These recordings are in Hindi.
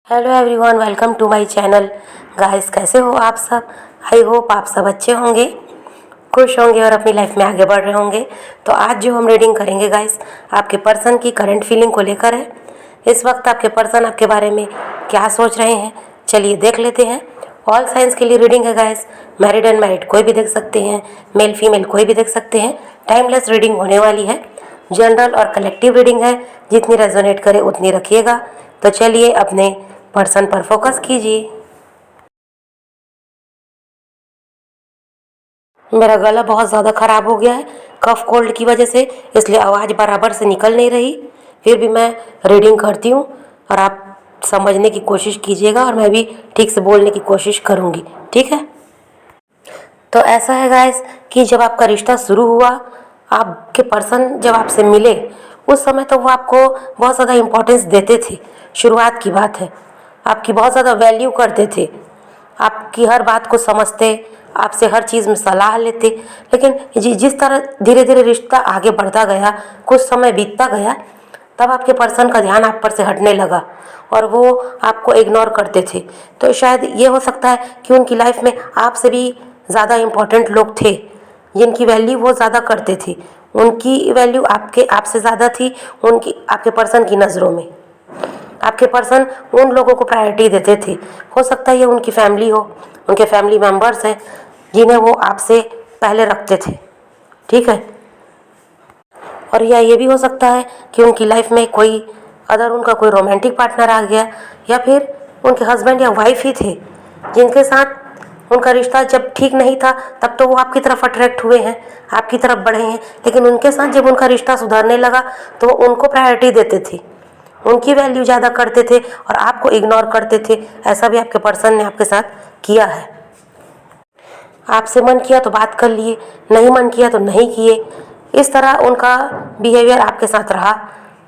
Hello everyone, welcome to my channel. Guys, कैसे हो आप सब? आई होप आप सब अच्छे होंगे, खुश होंगे और अपनी लाइफ में आगे बढ़ रहे होंगे। तो आज जो हम रीडिंग करेंगे गाइस, आपके पर्सन की करंट फीलिंग को लेकर है। इस वक्त आपके पर्सन आपके बारे में क्या सोच रहे हैं, चलिए देख लेते हैं। ऑल साइंस के लिए रीडिंग है गाइस। मैरिड अनमैरिड कोई भी देख सकते हैं, मेल फीमेल कोई भी देख सकते हैं। टाइमलेस रीडिंग होने वाली है। जनरल और कलेक्टिव रीडिंग है, जितनी रेजोनेट करे उतनी रखिएगा। तो चलिए अपने पर्सन पर फोकस कीजिए। मेरा गला बहुत ज़्यादा ख़राब हो गया है कफ कोल्ड की वजह से, इसलिए आवाज़ बराबर से निकल नहीं रही। फिर भी मैं रीडिंग करती हूँ और आप समझने की कोशिश कीजिएगा और मैं भी ठीक से बोलने की कोशिश करूँगी, ठीक है? तो ऐसा है गाइस कि जब आपका रिश्ता शुरू हुआ, आपके पर्सन जब आपसे मिले, उस समय तो वो आपको बहुत ज़्यादा इम्पोर्टेंस देते थे। शुरुआत की बात है, आपकी बहुत ज़्यादा वैल्यू करते थे, आपकी हर बात को समझते, आपसे हर चीज़ में सलाह लेते। लेकिन जिस तरह धीरे धीरे रिश्ता आगे बढ़ता गया, कुछ समय बीतता गया, तब आपके पर्सन का ध्यान आप पर से हटने लगा और वो आपको इग्नोर करते थे। तो शायद ये हो सकता है कि उनकी लाइफ में आपसे भी ज़्यादा इम्पोर्टेंट लोग थे, जिनकी वैल्यू वो ज़्यादा करते थे। उनकी वैल्यू आपसे ज़्यादा थी, उनकी आपके पर्सन की नज़रों में। आपके पर्सन उन लोगों को प्रायोरिटी देते थे। हो सकता है ये उनकी फैमिली हो, उनके फैमिली मेम्बर्स हैं जिन्हें वो आपसे पहले रखते थे, ठीक है? और या ये भी हो सकता है कि उनकी लाइफ में कोई अदर उनका कोई रोमांटिक पार्टनर आ गया, या फिर उनके हस्बैंड या वाइफ ही थे जिनके साथ उनका रिश्ता जब ठीक नहीं था, तब तो वो आपकी तरफ अट्रैक्ट हुए हैं, आपकी तरफ बढ़े हैं। लेकिन उनके साथ जब उनका रिश्ता सुधरने लगा तो वो उनको प्रायोरिटी देते थे, उनकी वैल्यू ज़्यादा करते थे और आपको इग्नोर करते थे। ऐसा भी आपके पर्सन ने आपके साथ किया है। आपसे मन किया तो बात कर लिए, नहीं मन किया तो नहीं किए। इस तरह उनका बिहेवियर आपके साथ रहा।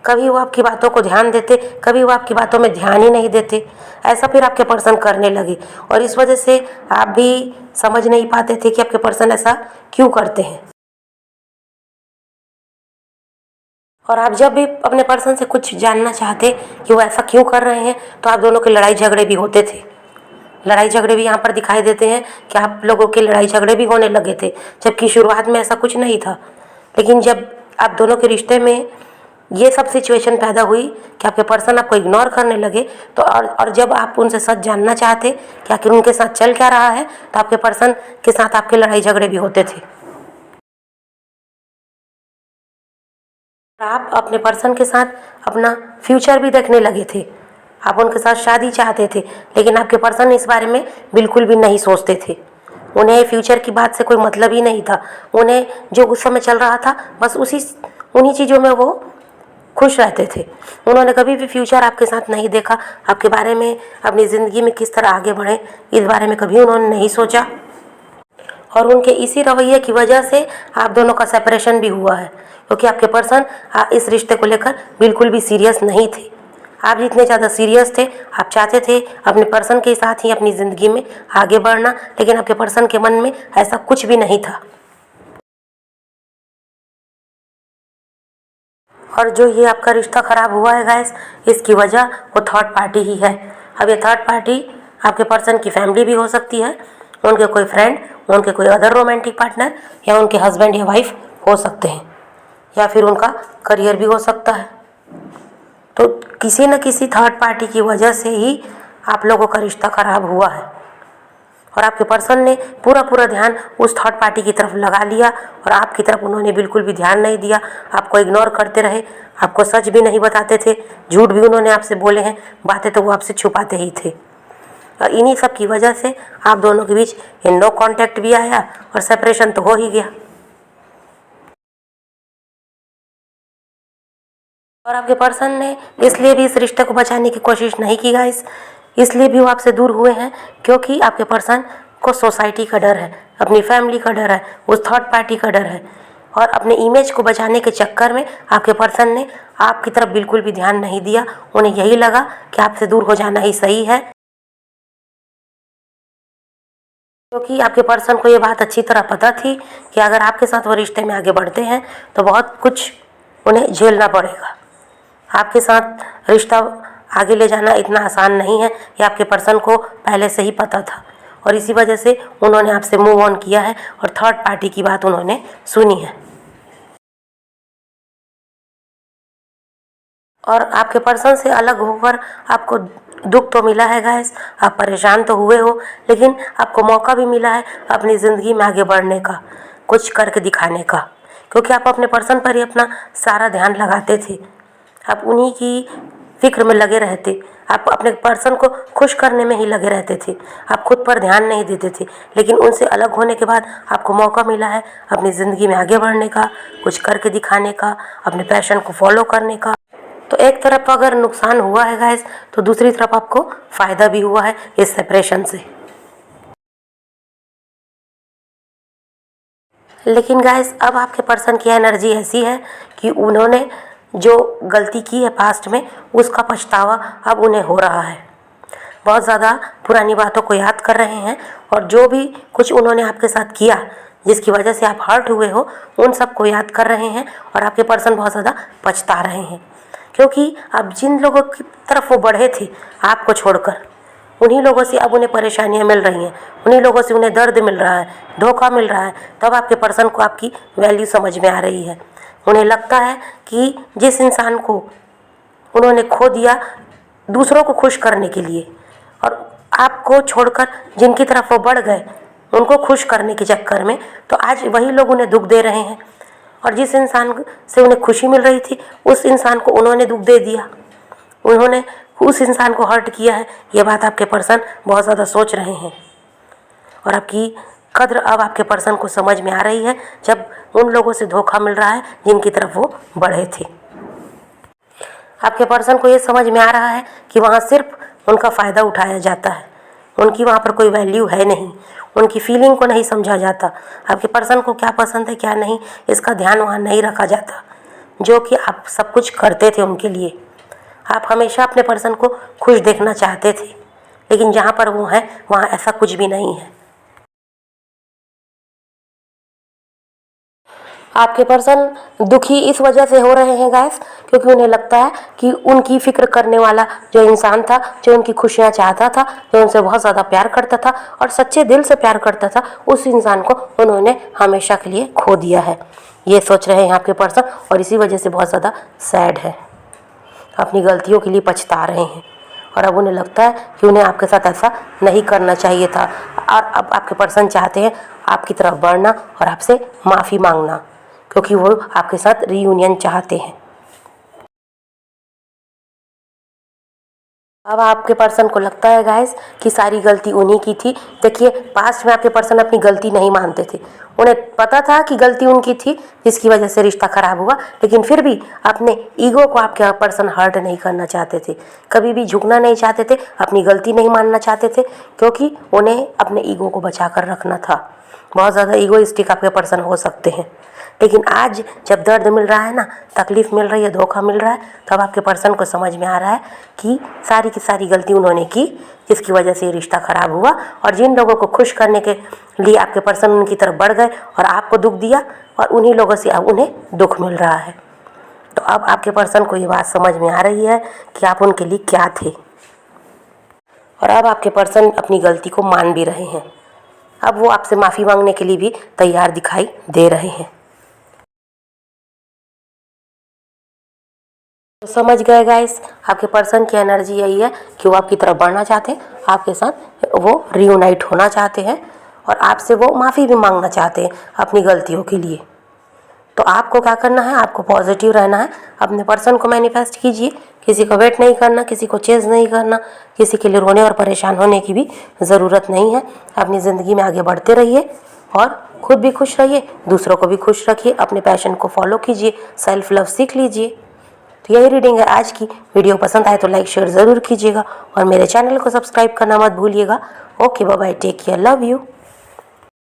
कभी वो आपकी बातों को ध्यान देते, कभी वो आपकी बातों में ध्यान ही नहीं देते। ऐसा फिर आपके पर्सन करने लगे और इस वजह से आप भी समझ नहीं पाते थे कि आपके पर्सन ऐसा क्यों करते हैं। और आप जब भी अपने पर्सन से कुछ जानना चाहते कि वो ऐसा क्यों कर रहे हैं, तो आप दोनों के लड़ाई झगड़े भी होते थे। लड़ाई झगड़े भी यहाँ पर दिखाई देते हैं कि आप लोगों के लड़ाई झगड़े भी होने लगे थे, जबकि शुरुआत में ऐसा कुछ नहीं था। लेकिन जब आप दोनों के रिश्ते में ये सब सिचुएशन पैदा हुई कि आपके पर्सन आपको इग्नोर करने लगे, तो और जब आप उनसे सच जानना चाहते कि आखिर उनके साथ चल क्या रहा है, तो आपके पर्सन के साथ आपके लड़ाई झगड़े भी होते थे। आप अपने पर्सन के साथ अपना फ्यूचर भी देखने लगे थे। आप उनके साथ शादी चाहते थे, लेकिन आपके पर्सन इस बारे में बिल्कुल भी नहीं सोचते थे। उन्हें फ्यूचर की बात से कोई मतलब ही नहीं था। उन्हें जो उस समय चल रहा था, बस उन्हीं चीज़ों में वो खुश रहते थे। उन्होंने कभी भी फ्यूचर आपके साथ नहीं देखा। आपके बारे में, अपनी ज़िंदगी में किस तरह आगे बढ़ें, इस बारे में कभी उन्होंने नहीं सोचा। और उनके इसी रवैये की वजह से आप दोनों का सेपरेशन भी हुआ है, क्योंकि आपके पर्सन इस रिश्ते को लेकर बिल्कुल भी सीरियस नहीं थे। आप जितने ज़्यादा सीरियस थे, आप चाहते थे अपने पर्सन के साथ ही अपनी ज़िंदगी में आगे बढ़ना, लेकिन आपके पर्सन के मन में ऐसा कुछ भी नहीं था। और जो ये आपका रिश्ता ख़राब हुआ है गाइस, इसकी वजह वो थर्ड पार्टी ही है। अब ये थर्ड पार्टी आपके पर्सन की फैमिली भी हो सकती है, उनके कोई फ्रेंड, उनके कोई अदर रोमांटिक पार्टनर, या उनके हस्बैंड या वाइफ हो सकते हैं, या फिर उनका करियर भी हो सकता है। तो किसी न किसी थर्ड पार्टी की वजह से ही आप लोगों का रिश्ता ख़राब हुआ है और आपके पर्सन ने पूरा पूरा ध्यान उस थर्ड पार्टी की तरफ लगा लिया और आपकी तरफ उन्होंने बिल्कुल भी ध्यान नहीं दिया। आपको इग्नोर करते रहे, आपको सच भी नहीं बताते थे, झूठ भी उन्होंने आपसे बोले हैं, बातें तो वो आपसे छुपाते ही थे। और इन्हीं सब की वजह से आप दोनों के बीच ये नो कॉन्टैक्ट भी आया और सेपरेशन तो हो ही गया। और आपके पर्सन ने इसलिए भी इस रिश्ते को बचाने की कोशिश नहीं की गाइस, इसलिए भी वो आपसे दूर हुए हैं क्योंकि आपके पर्सन को सोसाइटी का डर है, अपनी फैमिली का डर है, उस थर्ड पार्टी का डर है। और अपने इमेज को बचाने के चक्कर में आपके पर्सन ने आपकी तरफ बिल्कुल भी ध्यान नहीं दिया। उन्हें यही लगा कि आपसे दूर हो जाना ही सही है, क्योंकि आपके पर्सन को ये बात अच्छी तरह पता थी कि अगर आपके साथ वो रिश्ते में आगे बढ़ते हैं तो बहुत कुछ उन्हें झेलना पड़ेगा। आपके साथ रिश्ता आगे ले जाना इतना आसान नहीं है, ये आपके पर्सन को पहले से ही पता था और इसी वजह से उन्होंने आपसे मूव ऑन किया है और थर्ड पार्टी की बात उन्होंने सुनी है। और आपके पर्सन से अलग होकर आपको दुख तो मिला है गाइस, आप परेशान तो हुए हो, लेकिन आपको मौका भी मिला है अपनी ज़िंदगी में आगे बढ़ने का, कुछ करके दिखाने का, क्योंकि आप अपने पर्सन पर ही अपना सारा ध्यान लगाते थे। आप उन्हीं की फिक्र में लगे रहते, आप अपने पर्सन को खुश करने में ही लगे रहते थे, आप खुद पर ध्यान नहीं देते थे। लेकिन उनसे अलग होने के बाद आपको मौका मिला है अपनी ज़िंदगी में आगे बढ़ने का, कुछ करके दिखाने का, अपने पैशन को फॉलो करने का। तो एक तरफ अगर नुकसान हुआ है गाइस, तो दूसरी तरफ आपको फ़ायदा भी हुआ है इस सेपरेशन से। लेकिन गाइस अब आपके पर्सन की एनर्जी ऐसी है कि उन्होंने जो गलती की है पास्ट में, उसका पछतावा अब उन्हें हो रहा है। बहुत ज़्यादा पुरानी बातों को याद कर रहे हैं और जो भी कुछ उन्होंने आपके साथ किया जिसकी वजह से आप हर्ट हुए हो, उन सब को याद कर रहे हैं और आपके पर्सन बहुत ज़्यादा पछता रहे हैं, क्योंकि अब जिन लोगों की तरफ वो बढ़े थे आपको छोड़कर, उन्हीं लोगों से अब उन्हें परेशानियां मिल रही हैं, उन्हीं लोगों से उन्हें दर्द मिल रहा है, धोखा मिल रहा है। तब आपके पर्सन को आपकी वैल्यू समझ में आ रही है। उन्हें लगता है कि जिस इंसान को उन्होंने खो दिया दूसरों को खुश करने के लिए, और आपको छोड़कर जिनकी तरफ वो बढ़ गए उनको खुश करने के चक्कर में, तो आज वही लोग उन्हें दुख दे रहे हैं। और जिस इंसान से उन्हें खुशी मिल रही थी उस इंसान को उन्होंने दुख दे दिया, उन्होंने उस इंसान को हर्ट किया है। ये बात आपके पर्सन बहुत ज़्यादा सोच रहे हैं और आपकी कद्र अब आपके पर्सन को समझ में आ रही है, जब उन लोगों से धोखा मिल रहा है जिनकी तरफ वो बढ़े थे। आपके पर्सन को ये समझ में आ रहा है कि वहाँ सिर्फ उनका फ़ायदा उठाया जाता है, उनकी वहाँ पर कोई वैल्यू है नहीं, उनकी फीलिंग को नहीं समझा जाता। आपके पर्सन को क्या पसंद है क्या नहीं, इसका ध्यान वहाँ नहीं रखा जाता, जो कि आप सब कुछ करते थे उनके लिए। आप हमेशा अपने पर्सन को खुश देखना चाहते थे, लेकिन जहाँ पर वो है वहाँ ऐसा कुछ भी नहीं है। आपके पर्सन दुखी इस वजह से हो रहे हैं गाइस, क्योंकि उन्हें लगता है कि उनकी फिक्र करने वाला जो इंसान था, जो उनकी खुशियाँ चाहता था, जो उनसे बहुत ज़्यादा प्यार करता था और सच्चे दिल से प्यार करता था, उस इंसान को उन्होंने हमेशा के लिए खो दिया है। ये सोच रहे हैं आपके पर्सन और इसी वजह से बहुत ज़्यादा सैड है, अपनी गलतियों के लिए पछता रहे हैं और अब उन्हें लगता है कि उन्हें आपके साथ ऐसा नहीं करना चाहिए था। और अब आपके पर्सन चाहते हैं आपकी तरफ बढ़ना और आपसे माफ़ी मांगना, क्योंकि वो आपके साथ रीयूनियन चाहते हैं। अब आपके पर्सन को लगता है गाइस कि सारी गलती उन्हीं की थी। देखिए, पास्ट में आपके पर्सन अपनी गलती नहीं मानते थे, उन्हें पता था कि गलती उनकी थी जिसकी वजह से रिश्ता खराब हुआ, लेकिन फिर भी अपने ईगो को आपके पर्सन हर्ट नहीं करना चाहते थे, कभी भी झुकना नहीं चाहते थे, अपनी गलती नहीं मानना चाहते थे, क्योंकि उन्हें अपने ईगो को बचा कर रखना था। बहुत ज़्यादा ईगोइस्टिक आपके पर्सन हो सकते हैं, लेकिन आज जब दर्द मिल रहा है ना, तकलीफ़ मिल रही है, धोखा मिल रहा है, तब आपके पर्सन को समझ में आ रहा है कि सारी की सारी गलती उन्होंने की जिसकी वजह से ये रिश्ता ख़राब हुआ। और जिन लोगों को खुश करने के लिए आपके पर्सन उनकी तरफ बढ़ गए और आपको दुख दिया, और उन्हीं लोगों से अब उन्हें दुख मिल रहा है। तो अब आपके पर्सन को ये बात समझ में आ रही है कि आप उनके लिए क्या थे, और अब आपके पर्सन अपनी गलती को मान भी रहे हैं। अब वो आपसे माफ़ी मांगने के लिए भी तैयार दिखाई दे रहे हैं। तो समझ गए गाइस, आपके पर्सन की एनर्जी यही है कि वो आपकी तरफ बढ़ना चाहते हैं, आपके साथ वो रीयूनाइट होना चाहते हैं और आपसे वो माफ़ी भी मांगना चाहते हैं अपनी गलतियों के लिए। तो आपको क्या करना है, आपको पॉजिटिव रहना है, अपने पर्सन को मैनिफेस्ट कीजिए, किसी को वेट नहीं करना, किसी को चेज़ नहीं करना, किसी के लिए रोने और परेशान होने की भी ज़रूरत नहीं है। अपनी ज़िंदगी में आगे बढ़ते रहिए और खुद भी खुश रहिए, दूसरों को भी खुश रखिए, अपने पैशन को फॉलो कीजिए, सेल्फ लव सीख लीजिए। तो यही रीडिंग है आज की। वीडियो पसंद आए तो लाइक शेयर ज़रूर कीजिएगा और मेरे चैनल को सब्सक्राइब करना मत भूलिएगा। Okay, bye bye, take care, love you.